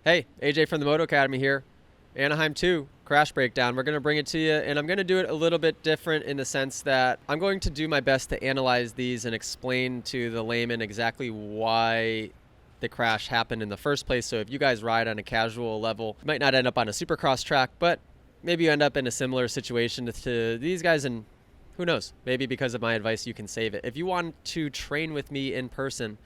Hey, AJ from the Moto Academy here. Anaheim 2, crash breakdown. We're going to bring it to you, and I'm going to do it a little bit different in the sense that I'm going to do my best to analyze these and explain to the layman exactly why the crash happened in the first place. So if you guys ride on a casual level, you might not end up on a Supercross track, but maybe you end up in a similar situation to these guys, and who knows, maybe because of my advice you can save it. If you want to train with me in person,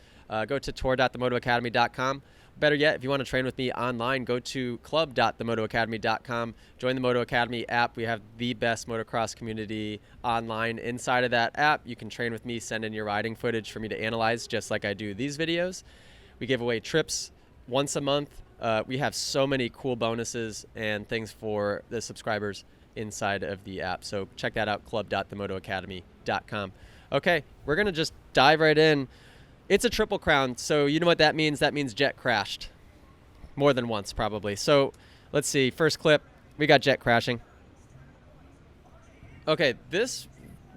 go to tour.themotoacademy.com. Better yet, if you want to train with me online, go to club.themotoacademy.com. Join the Moto Academy app. We have the best motocross community online. Inside of that app, you can train with me, send in your riding footage for me to analyze, just like I do these videos. We give away trips once a month. We have so many cool bonuses and things for the subscribers inside of the app. So check that out, club.themotoacademy.com. Okay, we're going to just dive right in. It's a triple crown, so you know what that means. That means Jett crashed. More than once, probably. So let's see. First clip, we got Jett crashing. Okay, this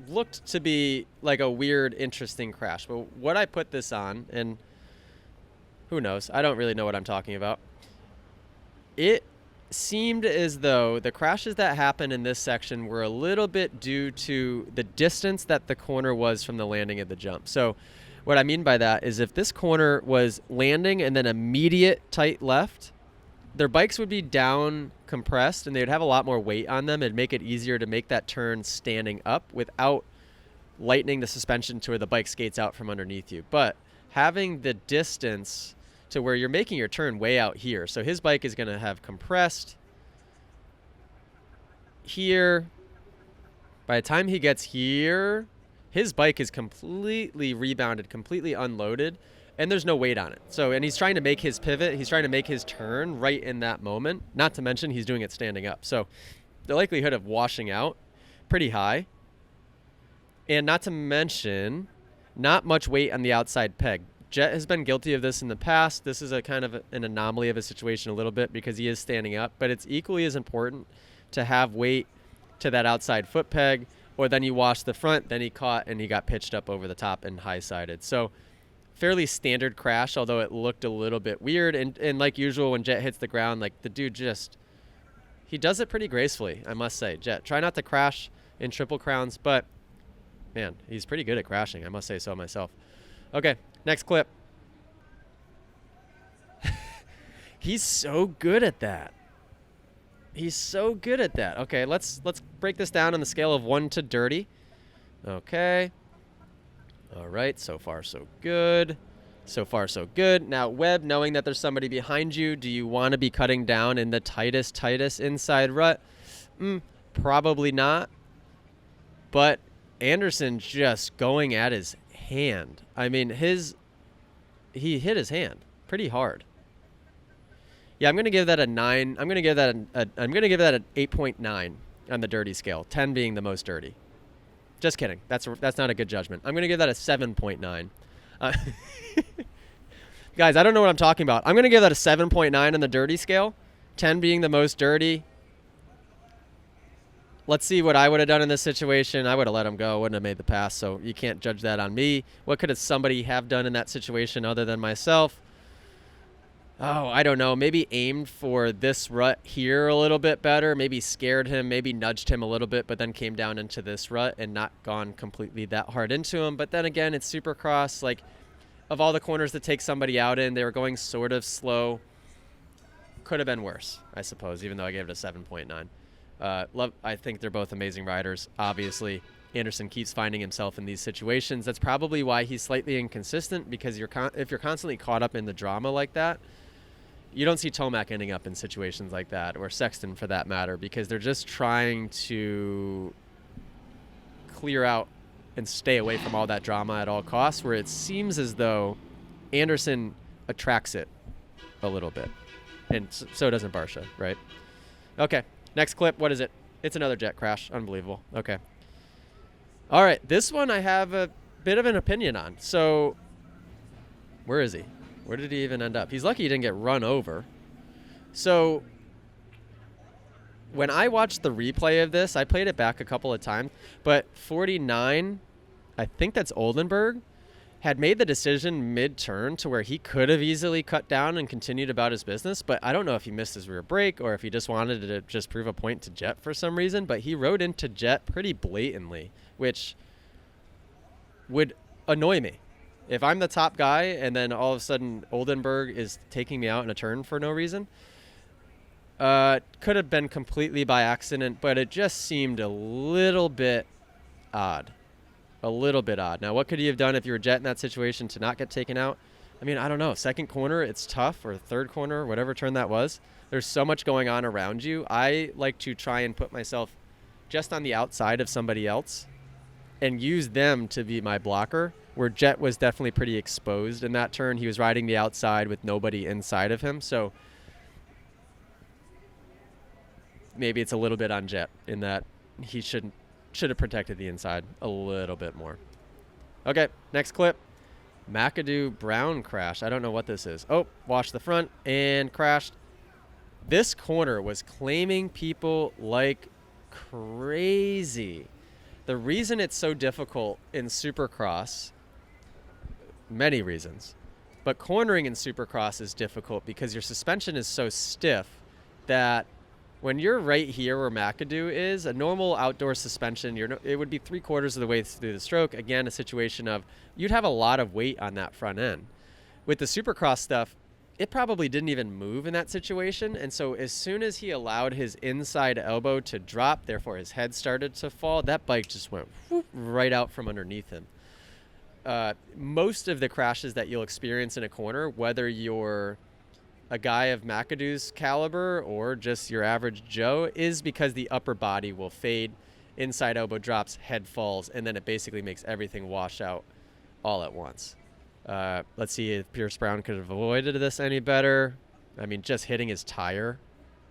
looked to be like a weird, interesting crash. But what I put this on, and who knows, I don't really know what I'm talking about. It seemed as though the crashes that happened in this section were a little bit due to the distance that the corner was from the landing of the jump. So what I mean by that is if this corner was landing and then immediate tight left, their bikes would be down compressed and they would have a lot more weight on them. It'd make it easier to make that turn standing up without lightening the suspension to where the bike skates out from underneath you. But having the distance to where you're making your turn way out here. So his bike is going to have compressed here. By the time he gets here, his bike is completely rebounded, completely unloaded, and there's no weight on it. So, and he's trying to make his pivot. He's trying to make his turn right in that moment. Not to mention he's doing it standing up. So the likelihood of washing out, pretty high. And not to mention, not much weight on the outside peg. Jett has been guilty of this in the past. This is a kind of an anomaly of a situation a little bit because he is standing up, but it's equally as important to have weight to that outside foot peg, or then you wash the front, then he caught and he got pitched up over the top and high-sided. So fairly standard crash, although it looked a little bit weird. And like usual, when Jett hits the ground, like the dude just, he does it pretty gracefully, I must say. Jett, try not to crash in triple crowns, but man, he's pretty good at crashing, I must say so myself. Okay, next clip. He's so good at that. He's so good at that. Okay, let's break this down on the scale of 1 to dirty. Okay. All right, so far so good. So far so good. Now, Webb, knowing that there's somebody behind you, do you want to be cutting down in the tightest inside rut? Probably not. But Anderson just going at his hand. I mean, he hit his hand pretty hard. Yeah, I'm going to give that a 9. I'm going to give that an 8.9 on the dirty scale, 10 being the most dirty. Just kidding. That's not a good judgment. I'm going to give that a 7.9. Guys, I don't know what I'm talking about. I'm going to give that a 7.9 on the dirty scale, 10 being the most dirty. Let's see what I would have done in this situation. I would have let him go. Wouldn't have made the pass, so you can't judge that on me. What could somebody have done in that situation other than myself? Oh, I don't know. Maybe aimed for this rut here a little bit better. Maybe scared him. Maybe nudged him a little bit, but then came down into this rut and not gone completely that hard into him. But then again, it's Supercross. Like, of all the corners to take somebody out in, they were going sort of slow. Could have been worse, I suppose, even though I gave it a 7.9. I think they're both amazing riders. Obviously, Anderson keeps finding himself in these situations. That's probably why he's slightly inconsistent, because if you're constantly caught up in the drama like that, you don't see Tomac ending up in situations like that, or Sexton for that matter, because they're just trying to clear out and stay away from all that drama at all costs, where it seems as though Anderson attracts it a little bit. And so doesn't Barsha, right? Okay, next clip. What is it? It's another Jett crash. Unbelievable. Okay. All right, this one I have a bit of an opinion on. So where is he? Where did he even end up? He's lucky he didn't get run over. So when I watched the replay of this, I played it back a couple of times, but 49, I think that's Oldenburg, had made the decision mid-turn to where he could have easily cut down and continued about his business, but I don't know if he missed his rear brake or if he just wanted to just prove a point to Jett for some reason, but he rode into Jett pretty blatantly, which would annoy me. If I'm the top guy and then all of a sudden Oldenburg is taking me out in a turn for no reason, could have been completely by accident, but it just seemed a little bit odd. A little bit odd. Now, what could he have done if you were Jett in that situation to not get taken out? I mean, I don't know. Second corner, it's tough, or third corner, whatever turn that was. There's so much going on around you. I like to try and put myself just on the outside of somebody else and use them to be my blocker, where Jett was definitely pretty exposed in that turn. He was riding the outside with nobody inside of him. So maybe it's a little bit on Jett in that he should have protected the inside a little bit more. Okay, next clip. McAdoo Brown crash. I don't know what this is. Oh, washed the front and crashed. This corner was claiming people like crazy. The reason it's so difficult in Supercross, many reasons, but cornering in Supercross is difficult because your suspension is so stiff that when you're right here where McAdoo is, a normal outdoor suspension, it would be 3/4 of the way through the stroke. Again, a situation of you'd have a lot of weight on that front end. With the Supercross stuff, it probably didn't even move in that situation. And so as soon as he allowed his inside elbow to drop, therefore his head started to fall, that bike just went whoop, right out from underneath him. Most of the crashes that you'll experience in a corner, whether you're a guy of McAdoo's caliber or just your average Joe, is because the upper body will fade, inside elbow drops, head falls, and then it basically makes everything wash out all at once. Let's see if Pierce Brown could have avoided this any better. I mean, just hitting his tire,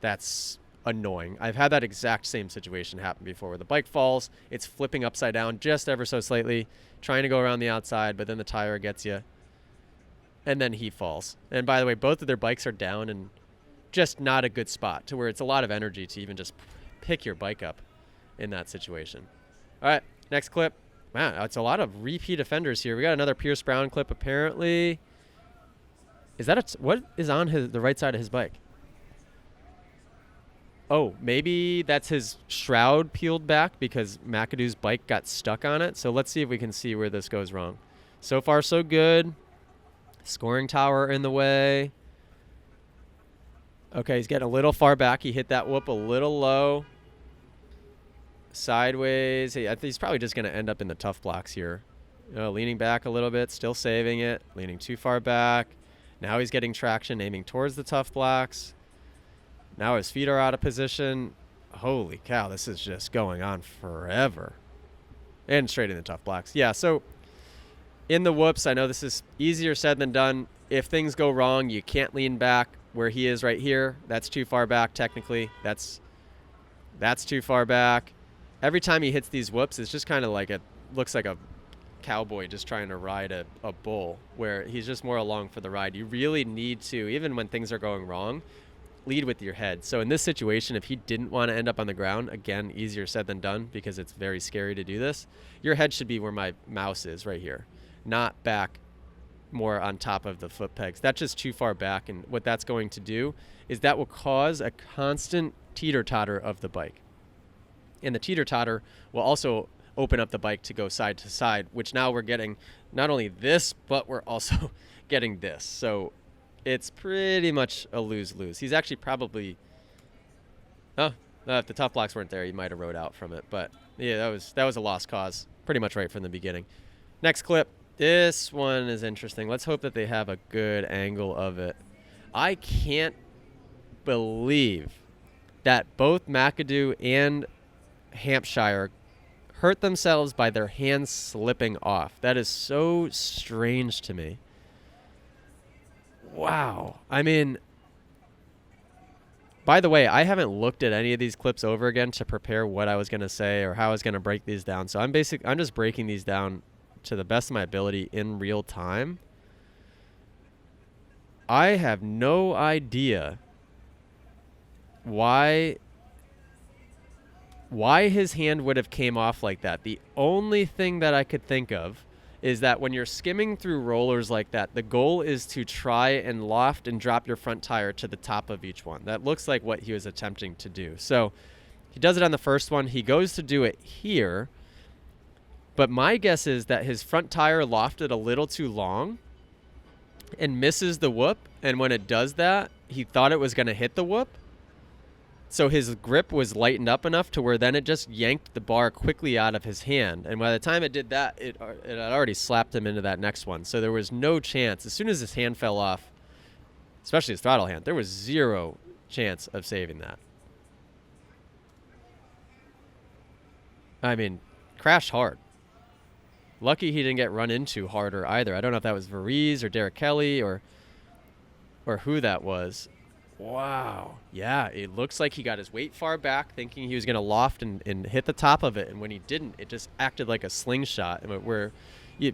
that's annoying. I've had that exact same situation happen before where the bike falls, it's flipping upside down just ever so slightly, trying to go around the outside, but then the tire gets you. And then he falls. And by the way, both of their bikes are down and just not a good spot to where it's a lot of energy to even just pick your bike up in that situation. All right, next clip. Wow, it's a lot of repeat offenders here. We got another Pierce Brown clip apparently. Is that what is on the right side of his bike? Oh, maybe that's his shroud peeled back because McAdoo's bike got stuck on it. So let's see if we can see where this goes wrong. So far, so good. Scoring tower in the way. Okay, he's getting a little far back. He hit that whoop a little low. Sideways. I think he's probably just going to end up in the tough blocks here. Leaning back a little bit, still saving it. Leaning too far back. Now he's getting traction, aiming towards the tough blocks. Now his feet are out of position. Holy cow, this is just going on forever. And straight in the tough blocks. Yeah, so in the whoops, I know this is easier said than done. If things go wrong, you can't lean back where he is right here. That's too far back technically. That's too far back. Every time he hits these whoops, it's just kind of like looks like a cowboy just trying to ride a bull, where he's just more along for the ride. You really need to, even when things are going wrong, lead with your head. So in this situation, if he didn't want to end up on the ground, again, easier said than done because it's very scary to do this, your head should be where my mouse is right here, not back more on top of the foot pegs. That's just too far back, and what that's going to do is that will cause a constant teeter-totter of the bike. And the teeter-totter will also open up the bike to go side to side, which now we're getting not only this, but we're also getting this. So it's pretty much a lose-lose. He's actually probably, if the tough blocks weren't there, he might have rode out from it. But yeah, that was a lost cause pretty much right from the beginning. Next clip. This one is interesting. Let's hope that they have a good angle of it. I can't believe that both McAdoo and Hampshire hurt themselves by their hands slipping off. That is so strange to me. Wow. I mean, by the way, I haven't looked at any of these clips over again to prepare what I was going to say or how I was going to break these down. So I'm just breaking these down to the best of my ability in real time. I have no idea why his hand would have came off like that. The only thing that I could think of is that when you're skimming through rollers like that, the goal is to try and loft and drop your front tire to the top of each one. That looks like what he was attempting to do. So he does it on the first one. He goes to do it here. But my guess is that his front tire lofted a little too long and misses the whoop. And when it does that, he thought it was going to hit the whoop. So his grip was lightened up enough to where then it just yanked the bar quickly out of his hand. And by the time it did that, it had already slapped him into that next one. So there was no chance. As soon as his hand fell off, especially his throttle hand, there was zero chance of saving that. I mean, crashed hard. Lucky he didn't get run into harder either. I don't know if that was Veriz or Derek Kelly or who that was. Wow. Yeah, it looks like he got his weight far back, thinking he was going to loft and hit the top of it. And when he didn't, it just acted like a slingshot, where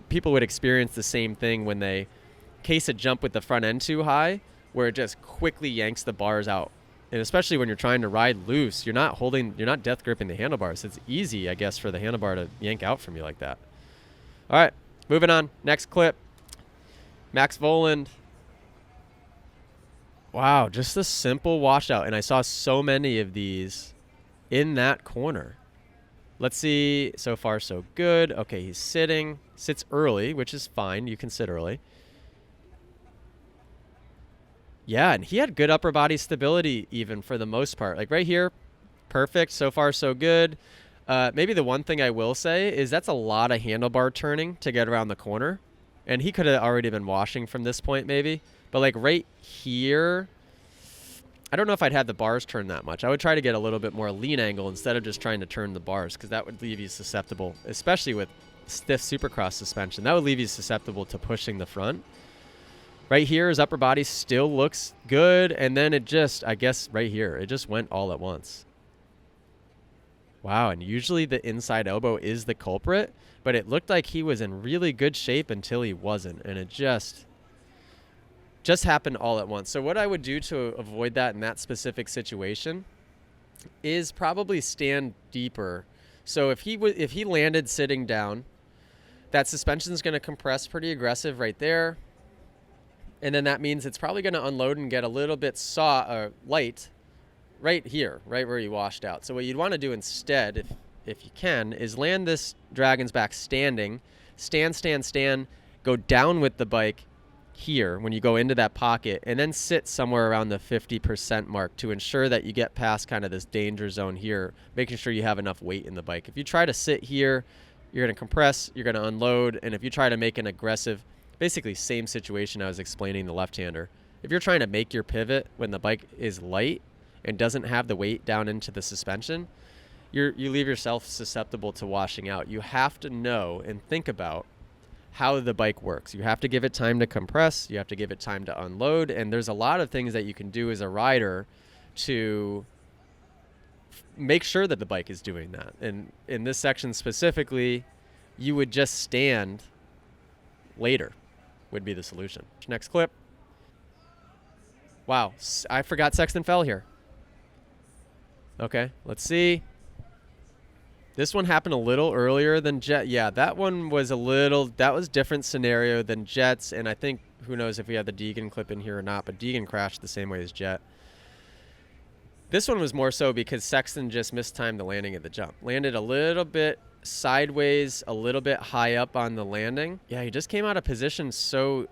people would experience the same thing when they case a jump with the front end too high, where it just quickly yanks the bars out. And especially when you're trying to ride loose, you're not death gripping the handlebars. It's easy, I guess, for the handlebar to yank out from you like that. All right, moving on. Next clip. Max Voland. Wow, just a simple washout. And I saw so many of these in that corner. Let's see. So far, so good. Okay, he's sitting. Sits early, which is fine. You can sit early. Yeah, and he had good upper body stability even for the most part. Like right here, perfect. So far, so good. Maybe the one thing I will say is that's a lot of handlebar turning to get around the corner. And he could have already been washing from this point maybe. But like right here, I don't know if I'd have the bars turn that much. I would try to get a little bit more lean angle instead of just trying to turn the bars, because that would leave you susceptible, especially with stiff Supercross suspension. That would leave you susceptible to pushing the front. Right here, his upper body still looks good. And then it just, I guess right here, it just went all at once. Wow, and usually the inside elbow is the culprit, but it looked like he was in really good shape until he wasn't, and it just happened all at once. So what I would do to avoid that in that specific situation is probably stand deeper. So if he landed sitting down, that suspension is going to compress pretty aggressive right there, and then that means it's probably going to unload and get a little bit light right here, right where you washed out. So what you'd want to do instead, if you can, is land this Dragon's back standing, stand, go down with the bike here when you go into that pocket, and then sit somewhere around the 50% mark to ensure that you get past kind of this danger zone here, making sure you have enough weight in the bike. If you try to sit here, you're going to compress, you're going to unload, and if you try to make an aggressive, basically same situation I was explaining the left-hander. If you're trying to make your pivot when the bike is light and doesn't have the weight down into the suspension, you leave yourself susceptible to washing out. You have to know and think about how the bike works. You have to give it time to compress. You have to give it time to unload. And there's a lot of things that you can do as a rider to make sure that the bike is doing that. And in this section specifically, you would just stand later would be the solution. Next clip. Wow, I forgot Sexton fell here. Okay, let's see. This one happened a little earlier than Jett. Yeah, that one was that was different scenario than Jett's, and I think, who knows if we have the Deegan clip in here or not, but Deegan crashed the same way as Jett. This one was more so because Sexton just mistimed the landing at the jump. Landed a little bit sideways, a little bit high up on the landing. Yeah, he just came out of position so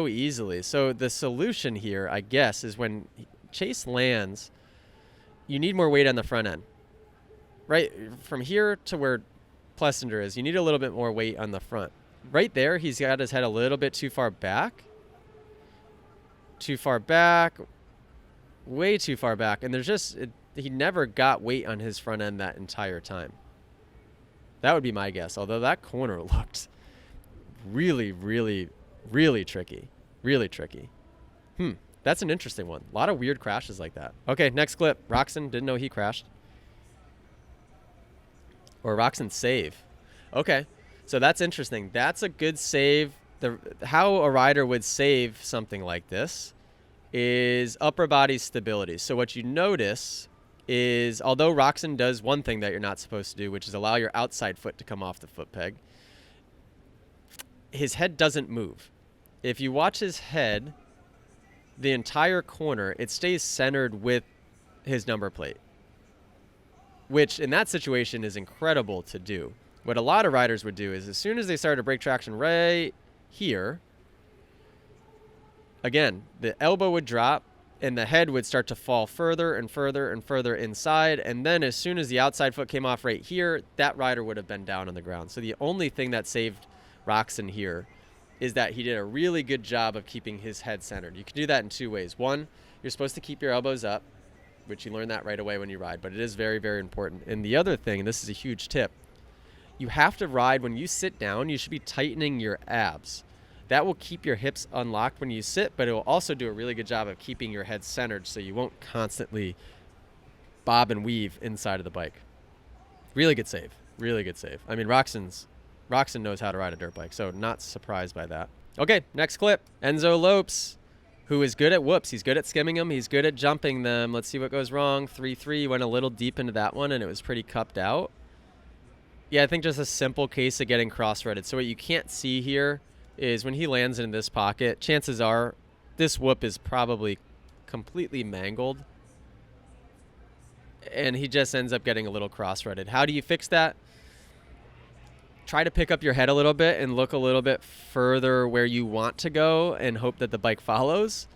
easily. So the solution here, I guess, is when Chase lands, you need more weight on the front end. Right from here to where Plessinger is, you need a little bit more weight on the front. Right there, he's got his head a little bit too far back. Way too far back. And he never got weight on his front end that entire time. That would be my guess. Although that corner looked really, really, really tricky. Really tricky. That's an interesting one. A lot of weird crashes like that. Okay, next clip. Roczen, didn't know he crashed. Or Roczen save. Okay, so that's interesting. That's a good save. How a rider would save something like this is upper body stability. So what you notice is, although Roczen does one thing that you're not supposed to do, which is allow your outside foot to come off the foot peg, his head doesn't move. If you watch his head, the entire corner, it stays centered with his number plate, which in that situation is incredible to do. What a lot of riders would do is as soon as they start to break traction right here, again, the elbow would drop and the head would start to fall further and further and further inside. And then as soon as the outside foot came off right here, that rider would have been down on the ground. So the only thing that saved Roczen here is that he did a really good job of keeping his head centered. You can do that in two ways. One, you're supposed to keep your elbows up, which you learn that right away when you ride, but it is very, very important. And the other thing, and this is a huge tip, you have to ride when you sit down, you should be tightening your abs. That will keep your hips unlocked when you sit, but it will also do a really good job of keeping your head centered so you won't constantly bob and weave inside of the bike. Really good save. Really good save. I mean, Roczen knows how to ride a dirt bike, so not surprised by that. Okay, next clip. Enzo Lopes, who is good at whoops. He's good at skimming them. He's good at jumping them. Let's see what goes wrong. 3-3, went a little deep into that one, and it was pretty cupped out. Yeah, I think just a simple case of getting cross-threaded. So what you can't see here is when he lands in this pocket, chances are this whoop is probably completely mangled, and he just ends up getting a little cross-threaded. How do you fix that? Try to pick up your head a little bit and look a little bit further where you want to go and hope that the bike follows.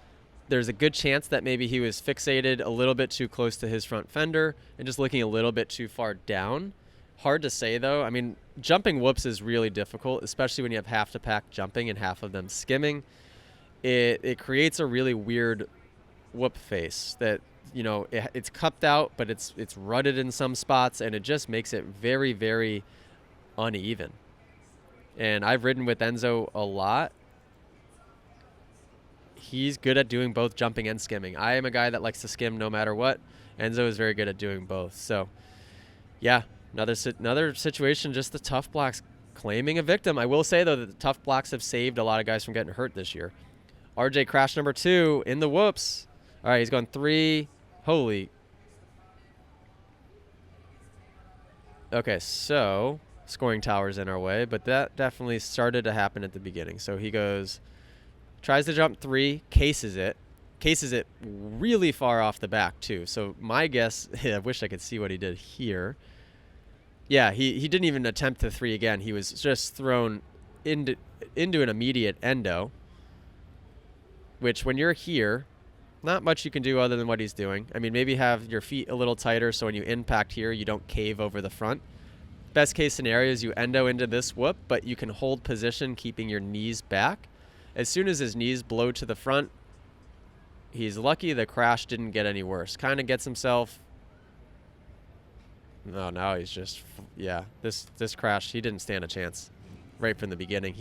There's a good chance that maybe he was fixated a little bit too close to his front fender and just looking a little bit too far down. Hard to say, though. I mean, jumping whoops is really difficult, especially when you have half the pack jumping and half of them skimming. It creates a really weird whoop face that, you know, it's cupped out, but it's rutted in some spots, and it just makes it very, very uneven. And I've ridden with Enzo a lot. He's good at doing both jumping and skimming. I am a guy that likes to skim no matter what. Enzo is very good at doing both. So, yeah. Another situation, just the tough blocks claiming a victim. I will say, though, that the tough blocks have saved a lot of guys from getting hurt this year. RJ crash number 2 in the whoops. All right, he's going 3. Holy. Okay, so scoring tower's in our way, but that definitely started to happen at the beginning. So he goes, tries to jump 3, cases it really far off the back, too. So my guess, I wish I could see what he did here. Yeah, he didn't even attempt the 3 again. He was just thrown into an immediate endo, which when you're here, not much you can do other than what he's doing. I mean, maybe have your feet a little tighter so when you impact here, you don't cave over the front. Best case scenario is you endo into this whoop, but you can hold position keeping your knees back. As soon as his knees blow to the front, he's lucky the crash didn't get any worse. Kind of gets himself... No, now he's just, yeah, this crash, he didn't stand a chance right from the beginning.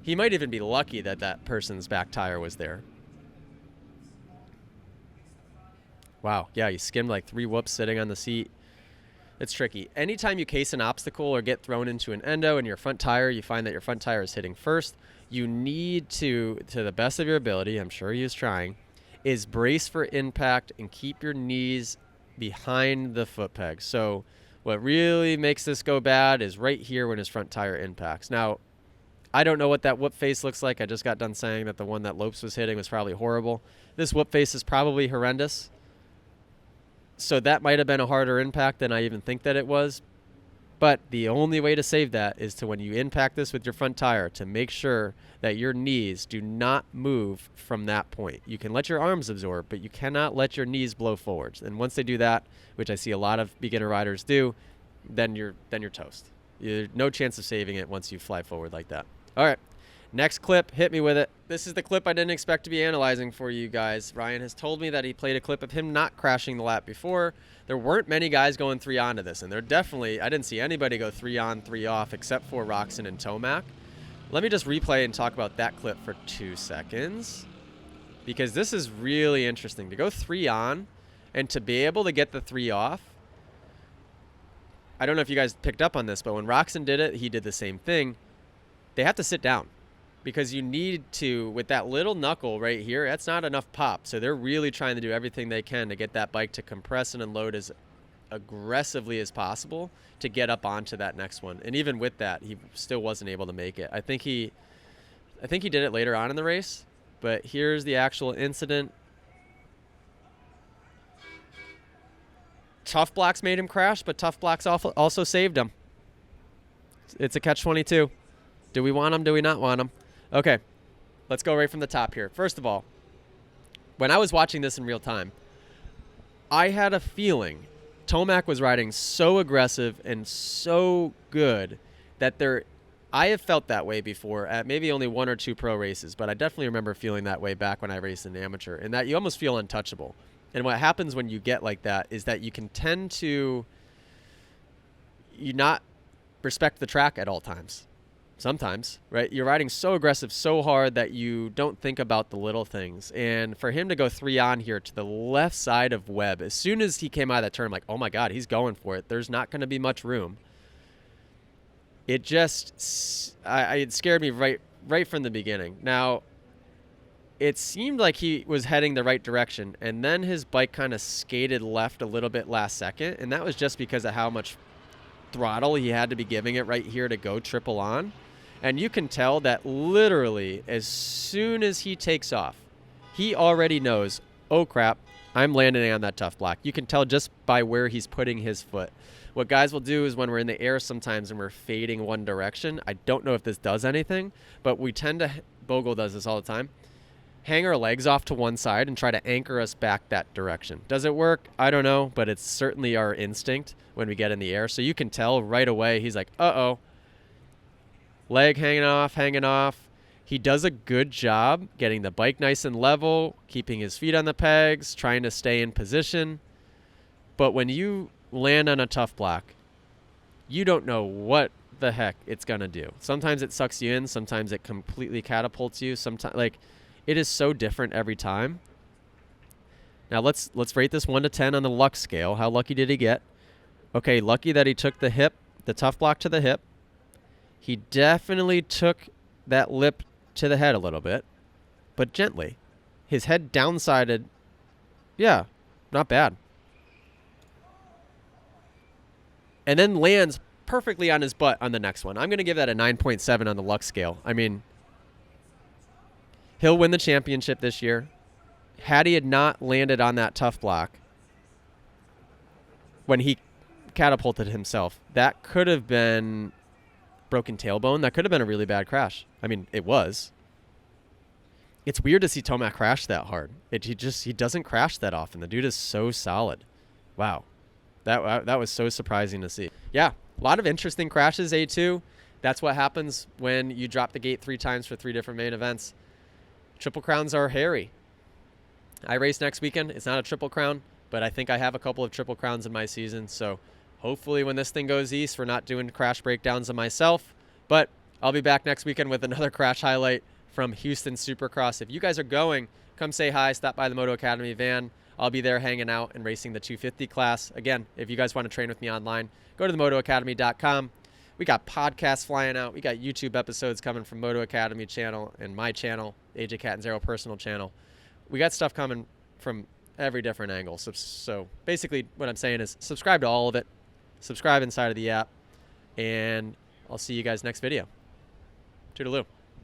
He might even be lucky that that person's back tire was there. Wow, yeah, he skimmed like 3 whoops sitting on the seat. It's tricky. Anytime you case an obstacle or get thrown into an endo and your front tire, you find that your front tire is hitting first, you need to the best of your ability, I'm sure he was trying, is brace for impact and keep your knees behind the foot peg. So what really makes this go bad is right here when his front tire impacts. Now, I don't know what that whoop face looks like. I just got done saying that the one that Lopes was hitting was probably horrible. This whoop face is probably horrendous. So that might have been a harder impact than I even think that it was. But the only way to save that is to, when you impact this with your front tire, to make sure that your knees do not move from that point. You can let your arms absorb, but you cannot let your knees blow forwards. And once they do that, which I see a lot of beginner riders do, then you're toast. You're no chance of saving it once you fly forward like that. All right, next clip, hit me with it. This is the clip I didn't expect to be analyzing for you guys. Ryan has told me that he played a clip of him not crashing the lap before. There weren't many guys going 3 on to this, and I didn't see anybody go 3 on, 3 off except for Roczen and Tomac. Let me just replay and talk about that clip for 2 seconds, because this is really interesting. To go 3 on and to be able to get the 3 off. I don't know if you guys picked up on this, but when Roczen did it, he did the same thing. They have to sit down, because you need to, with that little knuckle right here, that's not enough pop. So they're really trying to do everything they can to get that bike to compress and unload as aggressively as possible to get up onto that next one. And even with that, he still wasn't able to make it. I think he did it later on in the race, but here's the actual incident. Tough blocks made him crash, but tough blocks also saved him. It's a catch-22. Do we want him? Do we not want him? Okay, let's go right from the top here. First of all, when I was watching this in real time, I had a feeling Tomac was riding so aggressive and so good that I have felt that way before at maybe only 1 or 2 pro races, but I definitely remember feeling that way back when I raced in amateur, and that you almost feel untouchable. And what happens when you get like that is that you can tend to not respect the track at all times. Sometimes, right? You're riding so aggressive, so hard that you don't think about the little things. And for him to go 3 on here to the left side of Webb, as soon as he came out of that turn, I'm like, oh my God, he's going for it. There's not going to be much room. It just, it scared me right from the beginning. Now, it seemed like he was heading the right direction, and then his bike kind of skated left a little bit last second, and that was just because of how much throttle he had to be giving it right here to go triple on. And you can tell that literally as soon as he takes off, he already knows, oh crap, I'm landing on that tough block. You can tell just by where he's putting his foot. What guys will do is when we're in the air sometimes and we're fading one direction, I don't know if this does anything, but we tend to, Bogle does this all the time, hang our legs off to one side and try to anchor us back that direction. Does it work? I don't know, but it's certainly our instinct when we get in the air. So you can tell right away, he's like, uh-oh. Leg hanging off. He does a good job getting the bike nice and level, keeping his feet on the pegs, trying to stay in position. But when you land on a tough block, you don't know what the heck it's going to do. Sometimes it sucks you in. Sometimes it completely catapults you. Sometimes, like, it is so different every time. Now let's rate this 1 to 10 on the luck scale. How lucky did he get? Okay, lucky that he took the tough block to the hip. He definitely took that lip to the head a little bit, but gently. His head downsided. Yeah, not bad. And then lands perfectly on his butt on the next one. I'm going to give that a 9.7 on the luck scale. I mean, he'll win the championship this year. Had he had not landed on that tough block when he catapulted himself, that could have been broken tailbone. That could have been a really bad crash. I mean, it was. It's weird to see Tomac crash that hard. He doesn't crash that often. The dude is so solid. Wow. That was so surprising to see. Yeah, a lot of interesting crashes, A2. That's what happens when you drop the gate 3 times for 3 different main events. Triple Crowns are hairy. I race next weekend. It's not a Triple Crown, but I think I have a couple of Triple Crowns in my season. So hopefully when this thing goes east, we're not doing crash breakdowns of myself. But I'll be back next weekend with another crash highlight from Houston Supercross. If you guys are going, come say hi. Stop by the Moto Academy van. I'll be there hanging out and racing the 250 class. Again, if you guys want to train with me online, go to themotoacademy.com. We got podcasts flying out. We got YouTube episodes coming from Moto Academy channel and my channel, AJ Catanzaro personal channel. We got stuff coming from every different angle. So basically what I'm saying is subscribe to all of it. Subscribe inside of the app. And I'll see you guys next video. Toodaloo.